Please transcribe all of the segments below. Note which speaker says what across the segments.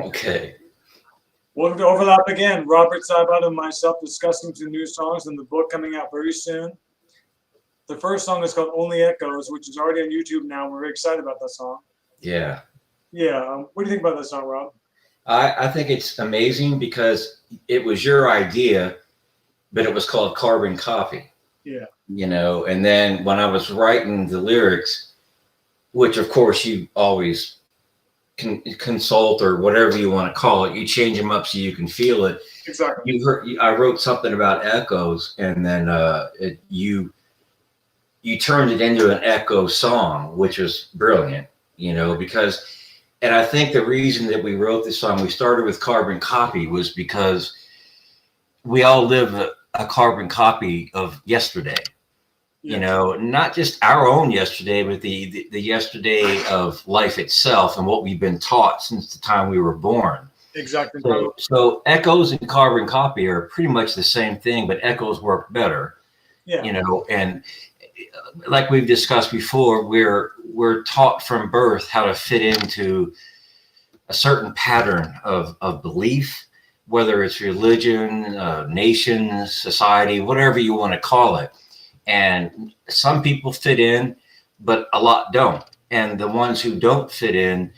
Speaker 1: Okay.
Speaker 2: Welcome to Overlap again. Robert Sabat and myself discussing some new songs in the book coming out very soon. The first song is called Only Echoes, which is already on YouTube now. We're very excited about that song.
Speaker 1: Yeah.
Speaker 2: Yeah. What do you think about that song, Rob?
Speaker 1: I think it's amazing because it was your idea, but it was called Carbon Copy.
Speaker 2: Yeah.
Speaker 1: And then when I was writing the lyrics, which of course you always can consult or whatever you want to call it, you change them up so you can feel it.
Speaker 2: Exactly.
Speaker 1: I wrote something about echoes, and then you turned it into an echo song, which was brilliant, because, and I think the reason that we wrote this song, we started with Carbon Copy, was because we all live a carbon copy of yesterday.
Speaker 2: Yes.
Speaker 1: Not just our own yesterday, but the yesterday of life itself and what we've been taught since the time we were born.
Speaker 2: Exactly.
Speaker 1: So echoes and carbon copy are pretty much the same thing, but echoes work better.
Speaker 2: Yeah.
Speaker 1: And like we've discussed before, we're taught from birth how to fit into a certain pattern of belief, whether it's religion, nation, society, whatever you want to call it. And some people fit in, but a lot don't. And the ones who don't fit in,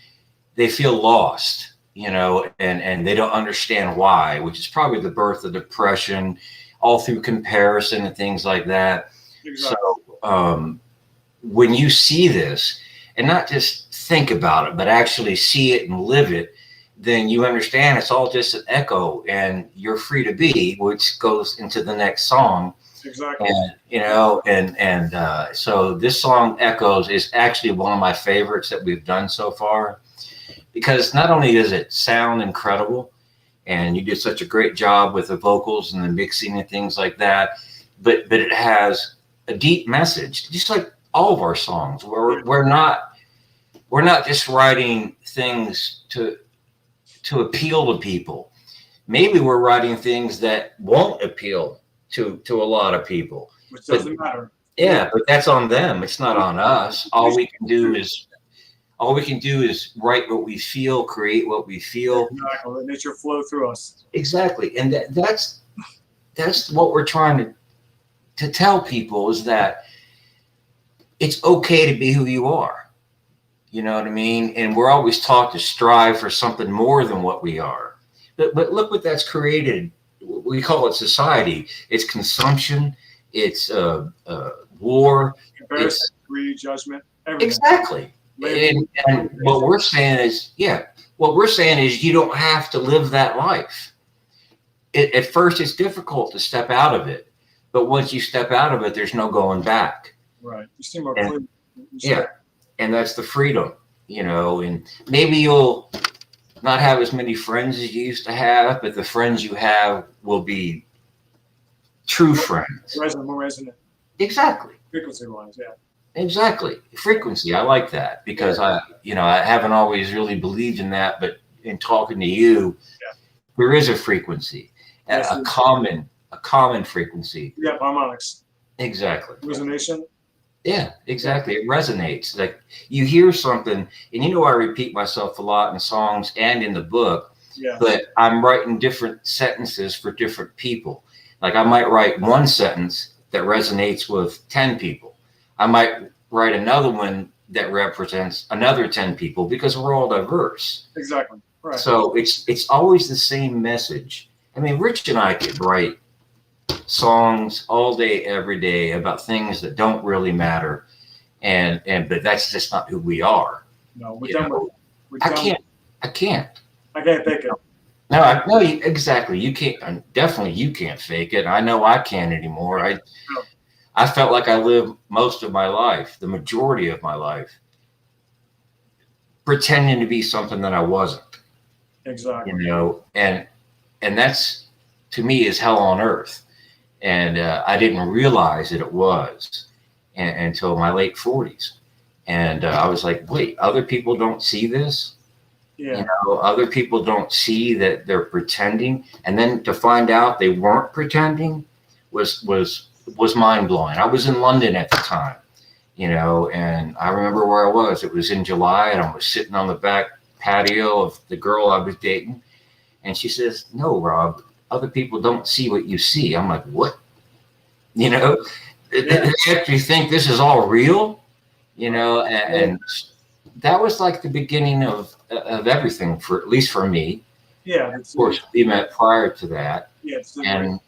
Speaker 1: they feel lost, and they don't understand why, which is probably the birth of depression, all through comparison and things like that.
Speaker 2: Exactly.
Speaker 1: So when you see this, and not just think about it, but actually see it and live it, then you understand it's all just an echo, and you're free to be, which goes into the next song.
Speaker 2: Exactly.
Speaker 1: And so this song Echoes is actually one of my favorites that we've done so far, because not only does it sound incredible, and you did such a great job with the vocals and the mixing and things like that, but it has a deep message, just like all of our songs. We're not just writing things to appeal to people. Maybe we're writing things that won't appeal to a lot of people,
Speaker 2: which doesn't matter.
Speaker 1: Yeah, but that's on them. It's not on us. All we can do is write what we feel, create what we feel.
Speaker 2: Exactly. Let nature flow through us.
Speaker 1: Exactly, and that's what we're trying to tell people, is that it's okay to be who you are. You know what I mean? And we're always taught to strive for something more than what we are. But look what that's created. We call it society. It's consumption. It's war.
Speaker 2: Comparison, greed, judgment. Everything.
Speaker 1: Exactly. And what we're saying is, you don't have to live that life. At first, it's difficult to step out of it, but once you step out of it, there's no going back.
Speaker 2: Right. You seem more clear.
Speaker 1: Yeah, and that's the freedom, and maybe you'll not have as many friends as you used to have, but the friends you have will be true friends.
Speaker 2: More resonant.
Speaker 1: Exactly.
Speaker 2: Frequency wise, yeah.
Speaker 1: Exactly. Frequency. I like that, because I haven't always really believed in that, but in talking to you, there is a frequency, a common frequency.
Speaker 2: Yeah, harmonics.
Speaker 1: Exactly.
Speaker 2: Resonation.
Speaker 1: Yeah, exactly. It resonates. Like you hear something, and I repeat myself a lot in songs and in the book, but I'm writing different sentences for different people. Like I might write one sentence that resonates with 10 people. I might write another one that represents another 10 people, because we're all diverse.
Speaker 2: Exactly. Right.
Speaker 1: So it's always the same message. I mean, Rich and I could write songs all day, every day about things that don't really matter, but that's just not who we are.
Speaker 2: No, we're done with it.
Speaker 1: I can't
Speaker 2: fake it.
Speaker 1: No, exactly. You can't. Definitely, you can't fake it. I know I can't anymore. I felt like I lived most of my life, the majority of my life, pretending to be something that I wasn't.
Speaker 2: Exactly.
Speaker 1: And that's, to me, is hell on earth. And I didn't realize that it was until my late 40s. And I was like, wait, other people don't see this?
Speaker 2: Yeah.
Speaker 1: Other people don't see that they're pretending. And then to find out they weren't pretending was mind blowing. I was in London at the time, and I remember where I was. It was in July, and I was sitting on the back patio of the girl I was dating. And she says, "No, Rob, other people don't see what you see." I'm like, "What?" You know,
Speaker 2: Yeah.
Speaker 1: they actually think this is all real, you know, and that was like the beginning of everything, for at least for me.
Speaker 2: Yeah.
Speaker 1: Of course, we met prior to that,
Speaker 2: Yeah. It's
Speaker 1: and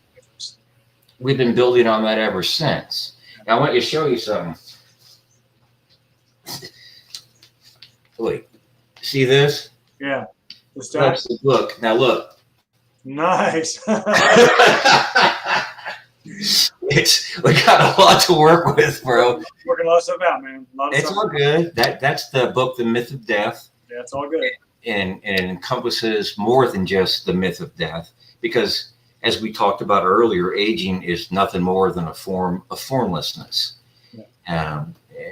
Speaker 1: we've been building on that ever since. Now, I want to show you something. Wait, see this?
Speaker 2: Yeah. The stack.
Speaker 1: That's the book. Now look.
Speaker 2: Nice.
Speaker 1: We got a lot to work with, bro.
Speaker 2: Working a lot of stuff out, man.
Speaker 1: It's all good. That's the book, The Myth of Death.
Speaker 2: Yeah, it's all good.
Speaker 1: And it encompasses more than just the myth of death, because as we talked about earlier, aging is nothing more than a form of formlessness. Yeah.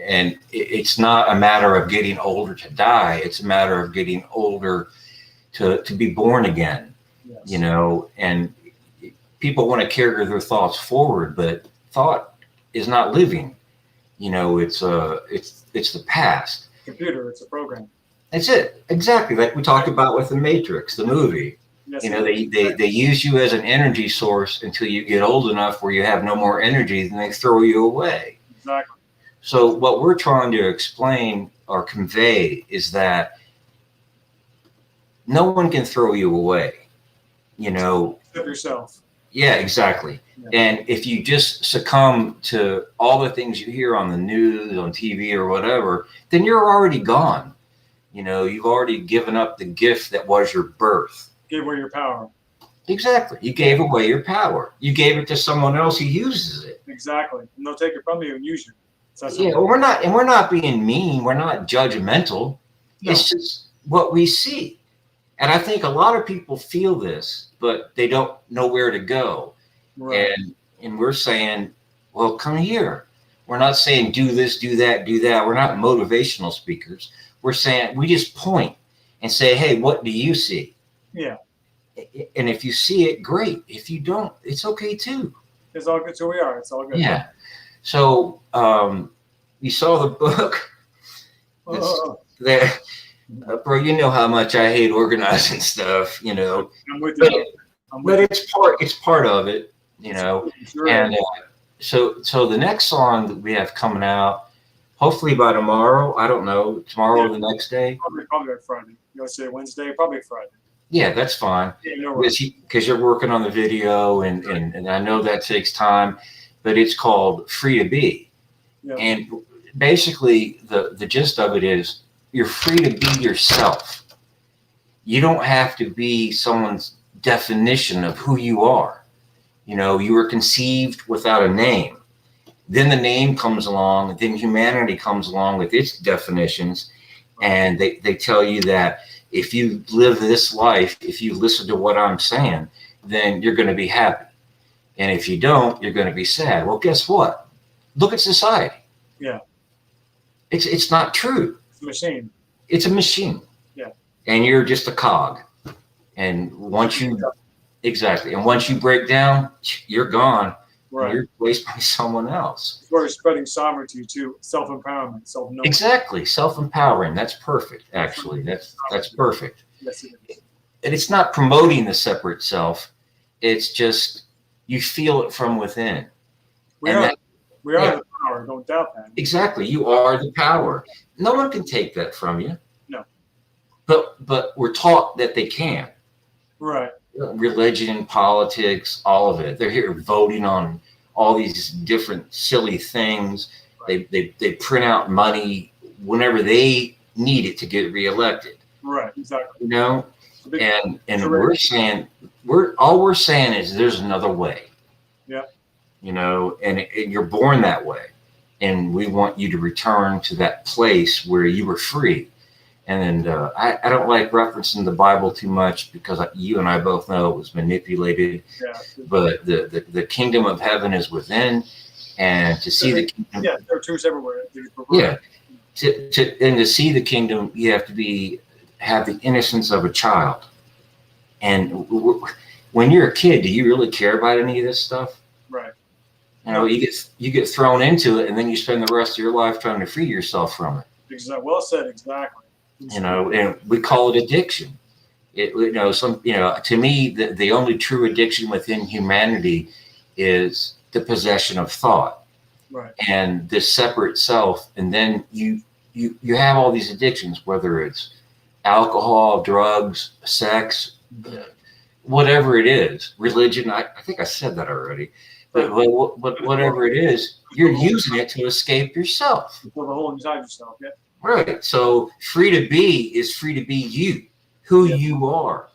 Speaker 1: And it's not a matter of getting older to die. It's a matter of getting older to be born again. Yes. You know, and people want to carry their thoughts forward, but thought is not living. You know, it's the past.
Speaker 2: Computer, it's a program.
Speaker 1: That's it. Exactly. Like we talked about with The Matrix, the movie. Yes, you know, they use you as an energy source until you get old enough where you have no more energy, then they throw you away.
Speaker 2: Exactly.
Speaker 1: So what we're trying to explain or convey is that no one can throw you away, you know.
Speaker 2: Except yourself.
Speaker 1: Yeah, exactly. Yeah. And if you just succumb to all the things you hear on the news, on TV or whatever, then you're already gone. You know, you've already given up the gift that was your birth.
Speaker 2: Gave away your power.
Speaker 1: Exactly. You gave away your power. You gave it to someone else who uses it.
Speaker 2: Exactly. And they'll take it from you and use you.
Speaker 1: Yeah, well, we're not being mean. We're not judgmental. No. It's just what we see. And I think a lot of people feel this, but they don't know where to go. Right. And we're saying, well, come here. We're not saying do this, do that, do that. We're not motivational speakers. We're saying we just point and say, hey, what do you see?
Speaker 2: Yeah.
Speaker 1: And if you see it, great. If you don't, it's okay too.
Speaker 2: It's all good. So we are. It's all good.
Speaker 1: Yeah. So you saw the book. There. Bro, you know how much I hate organizing stuff, you know. I'm with you. But it's part of it, you know. Sure. And so the next song that we have coming out, hopefully by tomorrow. I don't know, tomorrow or the next day.
Speaker 2: Probably on Friday. You want to say Wednesday? Probably Friday.
Speaker 1: Yeah, that's fine. Yeah, because you're working on the video, and I know that takes time, but it's called Free2 B. Yeah. And basically the gist of it is, you're free to be yourself. You don't have to be someone's definition of who you are. You know, you were conceived without a name. Then the name comes along, then humanity comes along with its definitions. And they tell you that if you live this life, if you listen to what I'm saying, then you're going to be happy. And if you don't, you're going to be sad. Well, guess what? Look at society.
Speaker 2: Yeah.
Speaker 1: It's not true.
Speaker 2: Machine.
Speaker 1: It's a machine.
Speaker 2: Yeah. And
Speaker 1: you're just a cog. And once you break down, you're gone. Right. You're replaced by someone else.
Speaker 2: We're spreading sovereignty too, self-empowerment, self-knowing.
Speaker 1: Exactly. Self-empowering. That's perfect, actually. That's perfect.
Speaker 2: Yes, it is.
Speaker 1: And it's not promoting the separate self. It's just you feel it from within.
Speaker 2: We are the power, don't doubt that.
Speaker 1: Exactly. You are the power. No one can take that from you.
Speaker 2: No.
Speaker 1: But we're taught that they can.
Speaker 2: Right.
Speaker 1: Religion, politics, all of it. They're here voting on all these different silly things. Right. They print out money whenever they need it to get reelected.
Speaker 2: Right, exactly.
Speaker 1: You know? And we're saying is there's another way.
Speaker 2: Yeah.
Speaker 1: You know, and you're born that way. And we want you to return to that place where you were free. And I don't like referencing the Bible too much because you and I both know it was manipulated. Yeah. But the kingdom of heaven is within, and to see the kingdom.
Speaker 2: Yeah, there are truths everywhere.
Speaker 1: Yeah. To see the kingdom, you have to have the innocence of a child. And when you're a kid, do you really care about any of this stuff?
Speaker 2: Right.
Speaker 1: You know, you get thrown into it, and then you spend the rest of your life trying to free yourself from it.
Speaker 2: Exactly. Well said. Exactly.
Speaker 1: you know, and we call it addiction. To me, the only true addiction within humanity is the possession of thought,
Speaker 2: Right.
Speaker 1: and this separate self. And then you have all these addictions, whether it's alcohol, drugs, sex, whatever it is, religion. I think I said that already. But whatever it is, you're using it to escape yourself.
Speaker 2: Fill the hole inside yourself. Yeah.
Speaker 1: Right. So free to be is free to be you, who you are,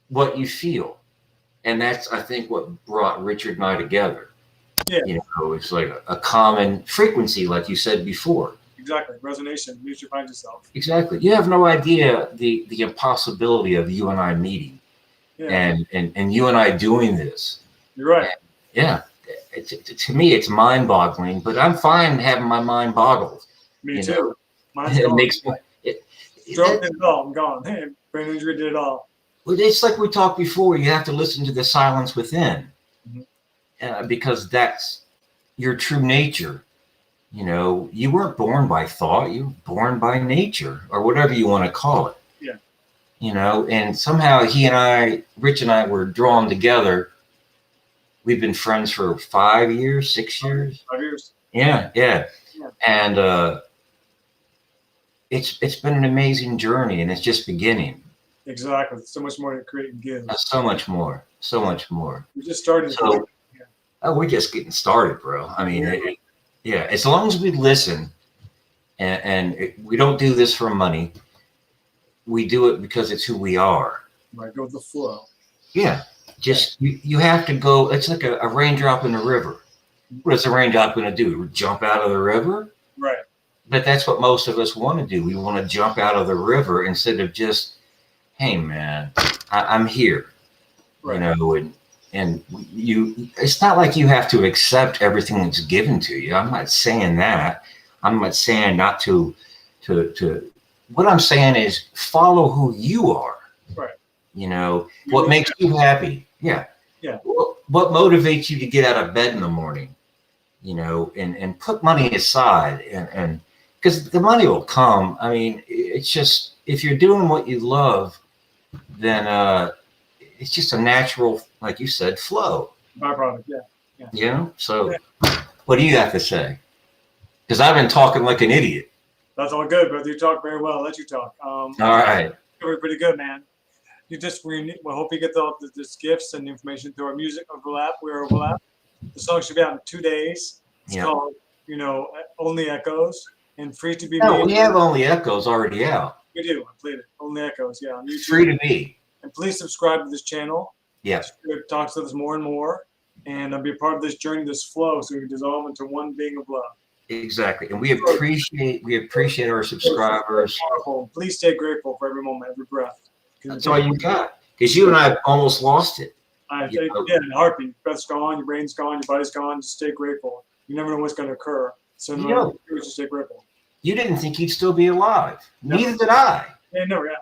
Speaker 1: what you feel. And that's, I think, what brought Richard and I together.
Speaker 2: Yeah.
Speaker 1: You know, it's like a common frequency, like you said before.
Speaker 2: Exactly. Resonation. You should find yourself.
Speaker 1: Exactly. You have no idea the impossibility of you and I meeting, and you and I doing this.
Speaker 2: You're right.
Speaker 1: And, to me, it's mind-boggling, but I'm fine having my mind boggled.
Speaker 2: Me too. Mine's
Speaker 1: It
Speaker 2: gone.
Speaker 1: makes
Speaker 2: Stroke did it all. I'm gone. Hey, brain injury did it all.
Speaker 1: Well, it's like we talked before. You have to listen to the silence within, because that's your true nature. You know, you weren't born by thought. You were born by nature, or whatever you want to call it.
Speaker 2: Yeah.
Speaker 1: You know, and somehow Rich and I were drawn together. We've been friends for 5 years, 6 years.
Speaker 2: 5 years.
Speaker 1: Yeah. And it's been an amazing journey, and it's just beginning.
Speaker 2: Exactly. So much more to create and give.
Speaker 1: So much more.
Speaker 2: We just started.
Speaker 1: So, we're just getting started, bro. I mean, as long as we listen, and we don't do this for money. We do it because it's who we are.
Speaker 2: Right. Go with the flow.
Speaker 1: Yeah. Just you have to go. It's like a raindrop in the river. What is a raindrop going to do? Jump out of the river?
Speaker 2: Right.
Speaker 1: But that's what most of us want to do. We want to jump out of the river instead of just, hey man, I'm here. Right. You know, and you. It's not like you have to accept everything that's given to you. I'm not saying that. I'm not saying not to. What I'm saying is follow who you are.
Speaker 2: Right.
Speaker 1: You know, what makes you happy. Yeah. What motivates you to get out of bed in the morning, you know, and put money aside, and because the money will come. I mean, it's just, if you're doing what you love, then it's just a natural, like you said, flow.
Speaker 2: Byproduct. Yeah.
Speaker 1: You know, so what do you have to say? Because I've been talking like an idiot.
Speaker 2: That's all good, brother. You talk very well. I'll let you talk.
Speaker 1: All right.
Speaker 2: You're pretty good, man. We hope you get the gifts and information through our music overlap. We overlap. The song should be out in 2 days. It's called, Only Echoes, and Free2 B.
Speaker 1: No, we have Only Echoes already out.
Speaker 2: We do. I played it. Only Echoes, on YouTube.
Speaker 1: Free2 B.
Speaker 2: And please subscribe to this channel.
Speaker 1: Yeah.
Speaker 2: Talk to us more and more, and be a part of this journey, this flow, so we can dissolve into one being of love.
Speaker 1: Exactly, and we appreciate our subscribers.
Speaker 2: Please stay grateful for every moment, every breath.
Speaker 1: That's all you got, because you and I almost lost it.
Speaker 2: In a heartbeat. Breath's gone, your brain's gone, your body's gone. Just stay grateful. You never know what's going to occur. So just stay grateful.
Speaker 1: You didn't think you'd still be alive. No. Neither did I.
Speaker 2: Yeah, never. Yeah.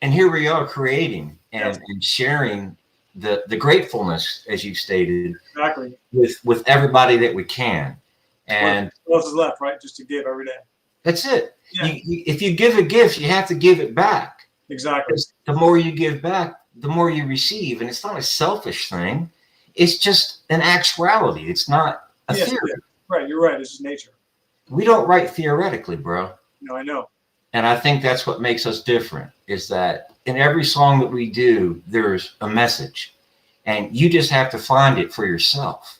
Speaker 1: And here we are creating and sharing the gratefulness, as you stated,
Speaker 2: exactly,
Speaker 1: with everybody that we can. And
Speaker 2: what else is left, right? Just to give every day.
Speaker 1: That's it. Yeah. If you give a gift, you have to give it back.
Speaker 2: Exactly.
Speaker 1: The more you give back, the more you receive. And it's not a selfish thing. It's just an actuality. It's not a theory. Yeah.
Speaker 2: Right. You're right. It's just nature.
Speaker 1: We don't write theoretically, bro.
Speaker 2: No, I know.
Speaker 1: And I think that's what makes us different, is that in every song that we do, there's a message. And you just have to find it for yourself.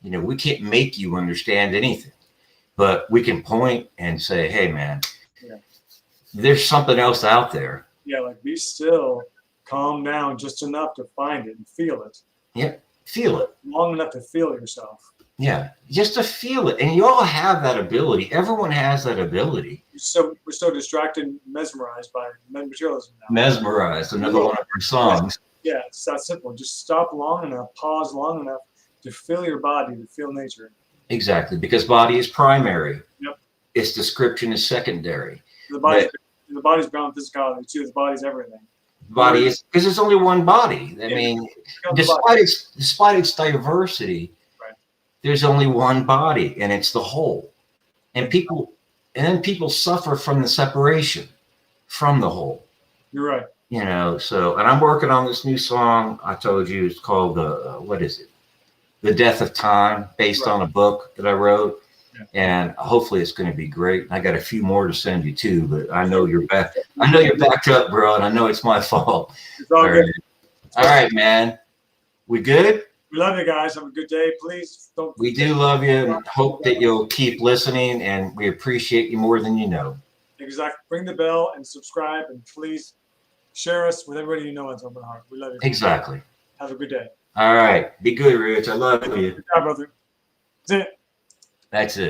Speaker 1: You know, we can't make you understand anything. But we can point and say, hey, man, there's something else out there.
Speaker 2: Yeah, like be still, calm down just enough to find it and feel it.
Speaker 1: Yeah, feel it.
Speaker 2: Long enough to feel it yourself.
Speaker 1: Yeah, just to feel it. And you all have that ability. Everyone has that ability.
Speaker 2: So we're so distracted and mesmerized by materialism now.
Speaker 1: Mesmerized, another one of our songs.
Speaker 2: Yeah, it's that simple. Just stop long enough, pause long enough to feel your body, to feel nature.
Speaker 1: Exactly, because body is primary.
Speaker 2: Yep.
Speaker 1: Its description is secondary.
Speaker 2: The body's beyond physicality too. The body's everything.
Speaker 1: Body is, because there's only one body. I mean, despite its diversity, there's only one body, and it's the whole. And people suffer from the separation. from the whole.
Speaker 2: You're right.
Speaker 1: You know, so, and I'm working on this new song. I told you it's called what is it? The Death of Time, based on a book that I wrote.
Speaker 2: Yeah.
Speaker 1: And hopefully it's going to be great. I got a few more to send you too, but I know you're back. I know you're backed up, bro, and I know it's my fault.
Speaker 2: It's all good.
Speaker 1: All right, man. We good?
Speaker 2: We love you guys. Have a good day. Please don't.
Speaker 1: We do love you and hope that you'll keep listening, and we appreciate you more than you know.
Speaker 2: Exactly. Ring the bell and subscribe, and please share us with everybody you know on Open Heart. We love you.
Speaker 1: Exactly.
Speaker 2: Have a good day.
Speaker 1: All right. Be good, Rich. I love you.
Speaker 2: Good job, brother. That's it.
Speaker 1: That's it.